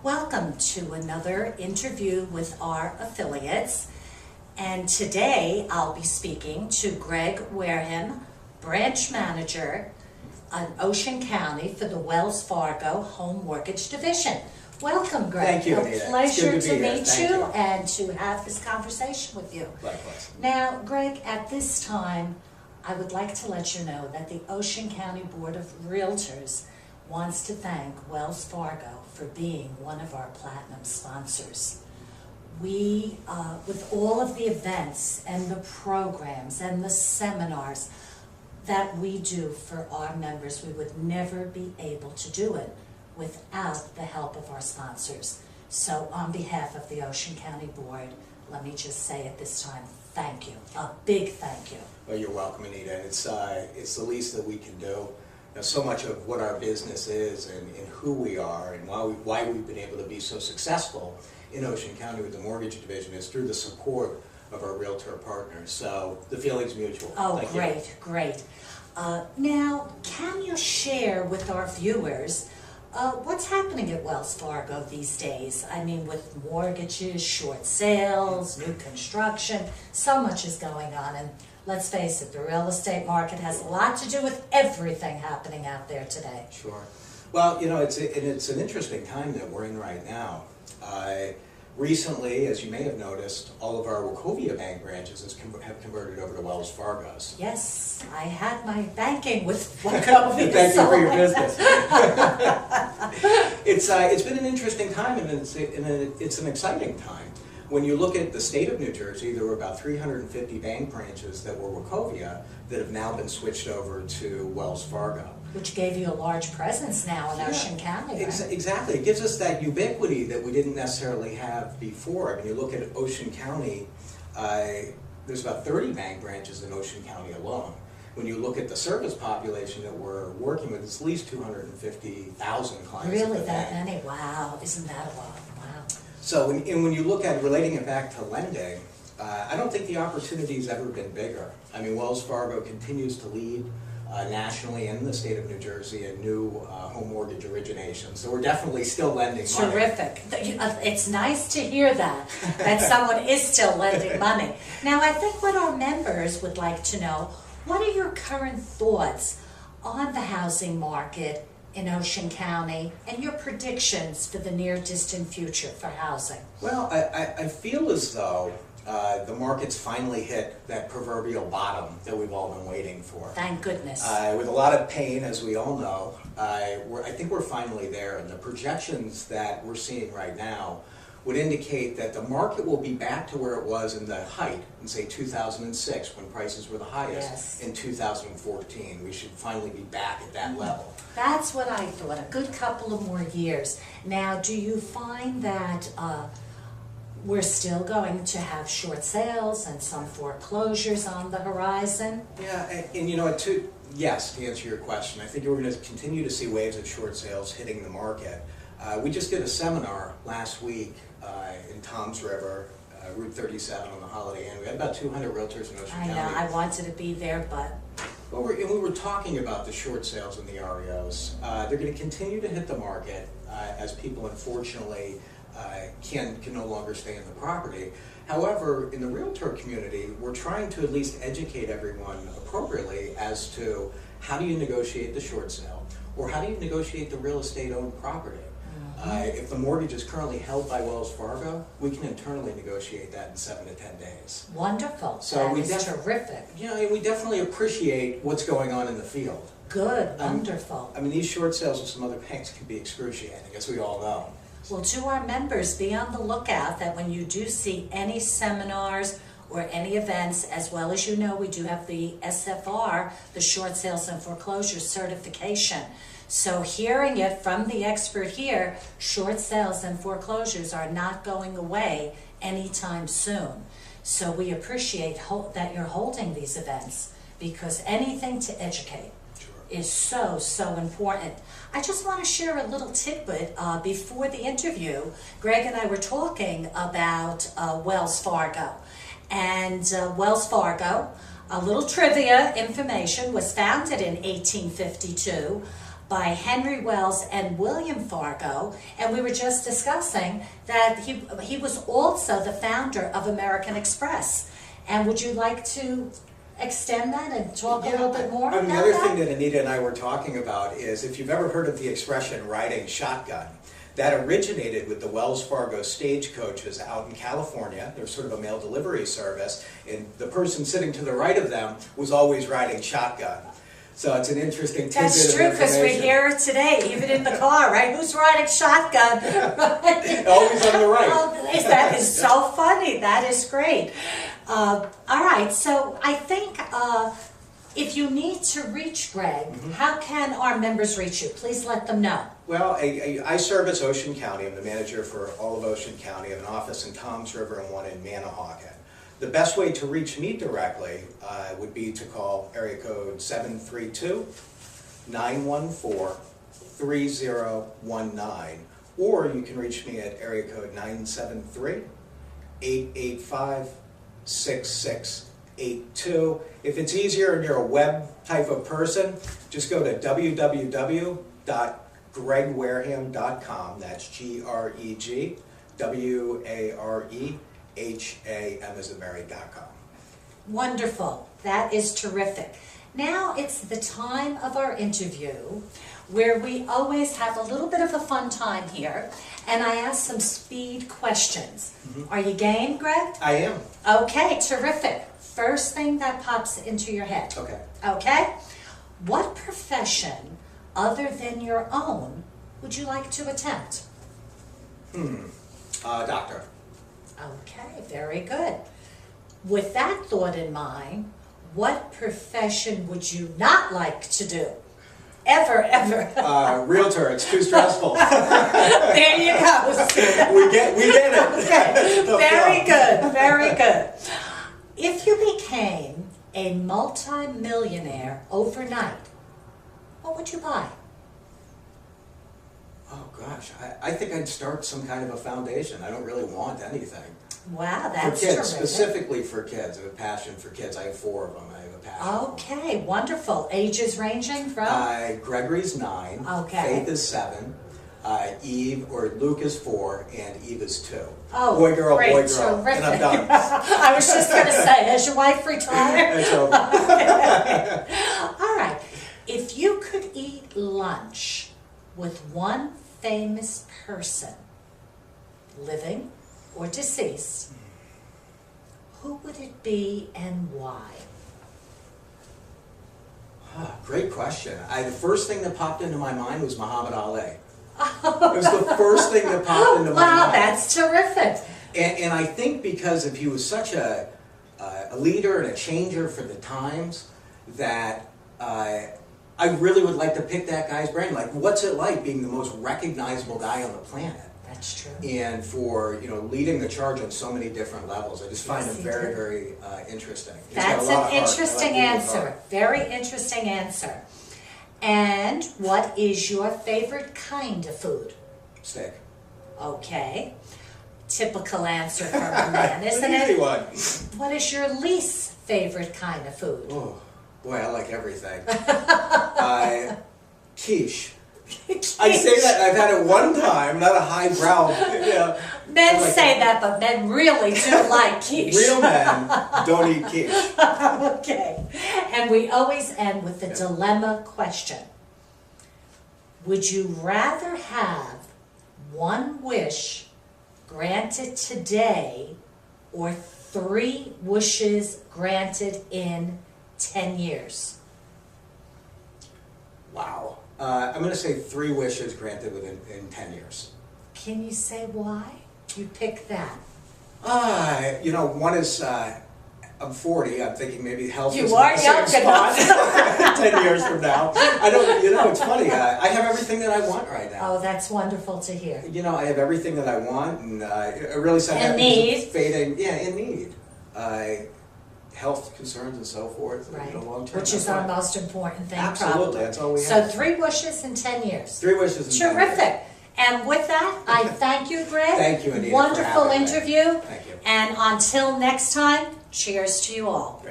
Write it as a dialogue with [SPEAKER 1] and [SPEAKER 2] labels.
[SPEAKER 1] Welcome to another interview with our affiliates. And today I'll be speaking to Greg Wareheim, Branch Manager in Ocean County for the Wells Fargo Home Mortgage Division. Welcome, Greg.
[SPEAKER 2] Thank you, Anita.
[SPEAKER 1] A pleasure to meet
[SPEAKER 2] Thank
[SPEAKER 1] you and to have this conversation with you.
[SPEAKER 2] Likewise.
[SPEAKER 1] Now, Greg, at this time, I would like to let you know that the Ocean County Board of Realtors wants to thank Wells Fargo for being one of our platinum sponsors. We, with all of the events and the programs and the seminars that we do for our members, we would never be able to do it without the help of our sponsors. So on behalf of the Ocean County Board, let me just say at this time, thank you, a big thank you.
[SPEAKER 2] Well, you're welcome, Anita, and it's the least that we can do. You know, so much of what our business is and who we are and why we've been able to be so successful in Ocean County with the mortgage division is through the support of our realtor partners. So the feeling's mutual.
[SPEAKER 1] Oh,
[SPEAKER 2] Thank
[SPEAKER 1] great,
[SPEAKER 2] you.
[SPEAKER 1] great. Now, can you share with our viewers what's happening at Wells Fargo these days? I mean, with mortgages, short sales, new construction, so much is going on. And let's face it, the real estate market has a lot to do with everything happening out there today.
[SPEAKER 2] Sure. Well, you know, it's an interesting time that we're in right now. Recently, as you may have noticed, all of our Wachovia Bank branches have converted over to Wells Fargo's.
[SPEAKER 1] Yes, I had my banking with Wachovia.
[SPEAKER 2] Thank you for your business. It's been an interesting time, and it's an exciting time. When you look at the state of New Jersey, there were about 350 bank branches that were Wachovia that have now been switched over to Wells Fargo.
[SPEAKER 1] Which gave you a large presence now in Ocean County, right?
[SPEAKER 2] Exactly. It gives us that ubiquity that we didn't necessarily have before. I mean, you look at Ocean County, there's about 30 bank branches in Ocean County alone. When you look at the service population that we're working with, it's at least 250,000 clients.
[SPEAKER 1] Really, that many? Wow. Isn't that a lot? Wow.
[SPEAKER 2] So when you look at relating it back to lending, I don't think the opportunity's ever been bigger. I mean, Wells Fargo continues to lead nationally in the state of New Jersey in new home mortgage origination. So we're definitely still lending money.
[SPEAKER 1] Terrific. It's nice to hear that someone is still lending money. Now, I think what our members would like to know, what are your current thoughts on the housing market in Ocean County and your predictions for the near distant future for housing?
[SPEAKER 2] Well, I feel as though the market's finally hit that proverbial bottom that we've all been waiting for.
[SPEAKER 1] Thank goodness.
[SPEAKER 2] With a lot of pain, as we all know, I think we're finally there, and the projections that we're seeing right now would indicate that the market will be back to where it was in the height in, say, 2006, when prices were the highest.
[SPEAKER 1] Yes.
[SPEAKER 2] In 2014. We should finally be back at that level.
[SPEAKER 1] That's what I thought, a good couple of more years. Now, do you find that we're still going to have short sales and some foreclosures on the horizon?
[SPEAKER 2] Yeah, and you know, yes, to answer your question, I think we're going to continue to see waves of short sales hitting the market. We just did a seminar last week in Toms River, Route 37 on the Holiday Inn. We had about 200 realtors in Ocean County.
[SPEAKER 1] I know, I wanted to be there, but...
[SPEAKER 2] Well, we were talking about the short sales and the REOs. They're going to continue to hit the market as people, unfortunately, can no longer stay in the property. However, in the realtor community, we're trying to at least educate everyone appropriately as to how do you negotiate the short sale, or how do you negotiate the real estate owned property. If the mortgage is currently held by Wells Fargo, we can internally negotiate that in 7 to 10 days.
[SPEAKER 1] Wonderful.
[SPEAKER 2] So
[SPEAKER 1] that is terrific.
[SPEAKER 2] Yeah, and we definitely appreciate what's going on in the field.
[SPEAKER 1] Good, wonderful.
[SPEAKER 2] I mean, these short sales with some other banks can be excruciating, as we all know.
[SPEAKER 1] Well, to our members, be on the lookout that when you do see any seminars or any events, as well as you know, we do have the SFR, the Short Sales and Foreclosure Certification. So hearing it from the expert here, short sales and foreclosures are not going away anytime soon. So we appreciate that you're holding these events, because anything to educate is so important. I just want to share a little tidbit before the interview. Greg and I were talking about Wells Fargo. And Wells Fargo, a little trivia information, was founded in 1852 by Henry Wells and William Fargo, and we were just discussing that he was also the founder of American Express. And would you like to extend that and talk a little bit more
[SPEAKER 2] I mean,
[SPEAKER 1] about
[SPEAKER 2] the other
[SPEAKER 1] that?
[SPEAKER 2] thing that Anita and I were talking about is, if you've ever heard of the expression riding shotgun, that originated with the Wells Fargo stagecoaches out in California. They're sort of a mail delivery service, and the person sitting to the right of them was always riding shotgun. So it's an interesting tidbit
[SPEAKER 1] That's
[SPEAKER 2] of
[SPEAKER 1] true, because we
[SPEAKER 2] information.
[SPEAKER 1] hear it today, even in the car, right? Who's riding shotgun? Right?
[SPEAKER 2] Always on the right.
[SPEAKER 1] Oh, that is so funny. That is great. All right, so I think if you need to reach Greg, how can our members reach you? Please let them know.
[SPEAKER 2] Well, I service Ocean County. I'm the manager for all of Ocean County. I have an office in Toms River and one in Manahawkin. The best way to reach me directly would be to call area code 732-914-3019, or you can reach me at area code 973-885-6682. If it's easier and you're a web type of person, just go to www.gregwareham.com. That's GREGWAREHAM as in Mary.com.
[SPEAKER 1] Wonderful. That is terrific. Now it's the time of our interview where we always have a little bit of a fun time here, and I ask some speed questions. Are you game, Greg?
[SPEAKER 2] I am.
[SPEAKER 1] Okay, terrific. First thing that pops into your head.
[SPEAKER 2] Okay.
[SPEAKER 1] Okay? What profession other than your own would you like to attempt?
[SPEAKER 2] Doctor.
[SPEAKER 1] Okay, very good. With that thought in mind, what profession would you not like to do? Ever, ever.
[SPEAKER 2] Realtor. It's too stressful.
[SPEAKER 1] There you go.
[SPEAKER 2] we get it.
[SPEAKER 1] Okay, very good, very good. If you became a multi-millionaire overnight, what would you buy?
[SPEAKER 2] Oh gosh, I think I'd start some kind of a foundation. I don't really want anything.
[SPEAKER 1] Wow, that's
[SPEAKER 2] for kids,
[SPEAKER 1] terrific.
[SPEAKER 2] specifically for kids. I have a passion for kids. I have 4 of them. I have a passion.
[SPEAKER 1] Okay, wonderful. Ages ranging from?
[SPEAKER 2] Gregory's 9.
[SPEAKER 1] Okay.
[SPEAKER 2] Faith is 7. Luke is 4, and Eve is 2.
[SPEAKER 1] Oh,
[SPEAKER 2] boy, girl,
[SPEAKER 1] great,
[SPEAKER 2] boy, girl.
[SPEAKER 1] terrific.
[SPEAKER 2] And I'm done.
[SPEAKER 1] I was just going to say, has your wife retired?
[SPEAKER 2] It's over.
[SPEAKER 1] All right. If you could eat lunch with one famous person, living or deceased, who would it be and why?
[SPEAKER 2] Great question. The first thing that popped into my mind was Muhammad Ali. It was the first thing that popped into my mind.
[SPEAKER 1] Wow, that's terrific.
[SPEAKER 2] And I think because if he was such a leader and a changer for the times, that I really would like to pick that guy's brain. Like, what's it like being the most recognizable guy on the planet?
[SPEAKER 1] That's true.
[SPEAKER 2] And for, leading the charge on so many different levels. I just find
[SPEAKER 1] Yes,
[SPEAKER 2] him
[SPEAKER 1] he
[SPEAKER 2] very,
[SPEAKER 1] did.
[SPEAKER 2] very interesting. He's
[SPEAKER 1] That's
[SPEAKER 2] got a lot
[SPEAKER 1] an
[SPEAKER 2] of heart.
[SPEAKER 1] interesting
[SPEAKER 2] I like people's
[SPEAKER 1] answer.
[SPEAKER 2] heart.
[SPEAKER 1] Very interesting answer. And what is your favorite kind of food?
[SPEAKER 2] Steak.
[SPEAKER 1] Okay. Typical answer from a man, isn't
[SPEAKER 2] An easy
[SPEAKER 1] it?
[SPEAKER 2] one.
[SPEAKER 1] What is your least favorite kind of food?
[SPEAKER 2] Oh, boy, I like everything. Quiche. I say that, I've had it one time, not a highbrow.
[SPEAKER 1] Men
[SPEAKER 2] I like
[SPEAKER 1] say
[SPEAKER 2] it.
[SPEAKER 1] that, but men really do like quiche.
[SPEAKER 2] Real men don't eat quiche.
[SPEAKER 1] Okay. And we always end with the dilemma question. Would you rather have one wish granted today or 3 wishes granted in 10 years?
[SPEAKER 2] Wow. I'm going to say 3 wishes granted in 10 years.
[SPEAKER 1] Can you say why you picked that?
[SPEAKER 2] One is, I'm 40, I'm thinking maybe health
[SPEAKER 1] You
[SPEAKER 2] is
[SPEAKER 1] are
[SPEAKER 2] in the same
[SPEAKER 1] young
[SPEAKER 2] spot 10 years from now. I don't, it's funny, I have everything that I want right now.
[SPEAKER 1] Oh, that's wonderful to hear.
[SPEAKER 2] I have everything that I want, and I really said
[SPEAKER 1] And
[SPEAKER 2] that because
[SPEAKER 1] need.
[SPEAKER 2] of fading, in need. Health concerns and so forth,
[SPEAKER 1] Right.
[SPEAKER 2] long term.
[SPEAKER 1] Which is our most important thing,
[SPEAKER 2] Absolutely,
[SPEAKER 1] probably.
[SPEAKER 2] that's all we
[SPEAKER 1] So
[SPEAKER 2] have.
[SPEAKER 1] 3 wishes in 10 years.
[SPEAKER 2] 3 wishes in 10 years.
[SPEAKER 1] Terrific. And with that, I thank you, Greg.
[SPEAKER 2] Thank you, Anita, for
[SPEAKER 1] Wonderful
[SPEAKER 2] having me.
[SPEAKER 1] interview.
[SPEAKER 2] Thank you.
[SPEAKER 1] And until next time, cheers to you all.